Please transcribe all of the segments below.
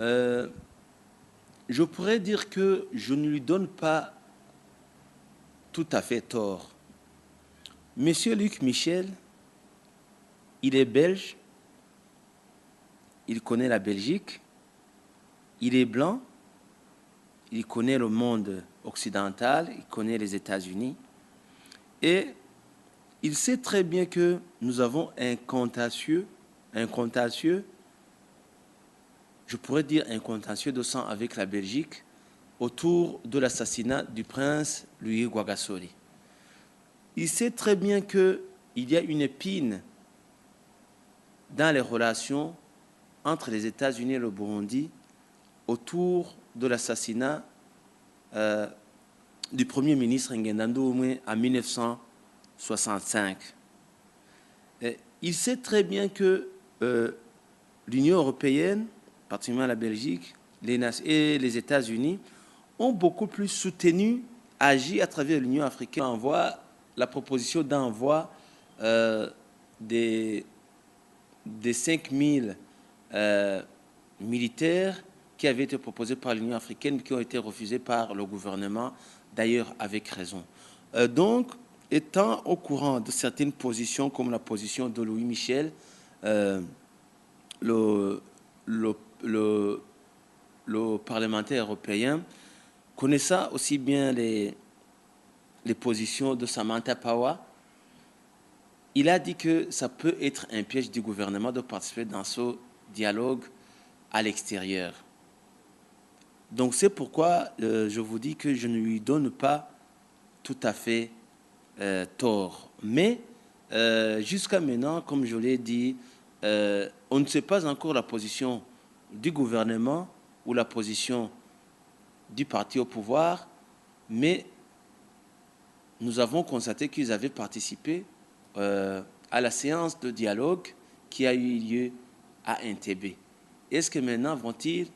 Euh, je pourrais dire que je ne lui donne pas tout à fait tort. Monsieur Luc Michel, il est belge, il connaît la Belgique, il est blanc, il connaît le monde occidental, il connaît les États-Unis et il sait très bien que nous avons un contentieux, je pourrais dire un contentieux de sang avec la Belgique autour de l'assassinat du prince Louis Guagasoli. Il sait très bien qu'il y a une épine dans les relations entre les États-Unis et le Burundi autour de l'assassinat du Premier ministre Ngendando Oumé en 1965. Et il sait très bien que l'Union européenne, particulièrement la Belgique et les États-Unis, ont beaucoup plus soutenu, agi à travers l'Union africaine. On envoie la proposition d'envoi des 5000 militaires qui avaient été proposés par l'Union africaine, qui ont été refusés par le gouvernement, d'ailleurs avec raison. Donc, étant au courant de certaines positions, comme la position de Louis Michel, le, le, le, le parlementaire européen, connaissant aussi bien les positions de Samantha Power, il a dit que ça peut être un piège du gouvernement de participer dans ce dialogue à l'extérieur. Donc c'est pourquoi je vous dis que je ne lui donne pas tout à fait tort. Mais jusqu'à maintenant, comme je l'ai dit, on ne sait pas encore la position du gouvernement ou la position du parti au pouvoir, mais nous avons constaté qu'ils avaient participé à la séance de dialogue qui a eu lieu à Entebbe. Est-ce que maintenant vont-ils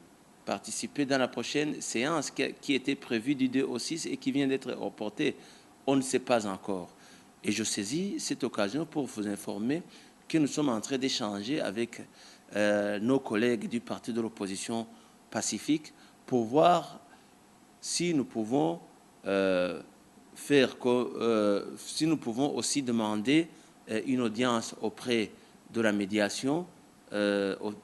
participer dans la prochaine séance qui était prévue du 2 au 6 et qui vient d'être reportée? On ne sait pas encore. Et je saisis cette occasion pour vous informer que nous sommes en train d'échanger avec nos collègues du parti de l'opposition pacifique pour voir si nous pouvons si nous pouvons aussi demander une audience auprès de la médiation,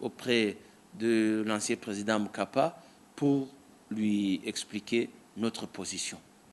auprès de l'ancien président Mkapa, pour lui expliquer notre position.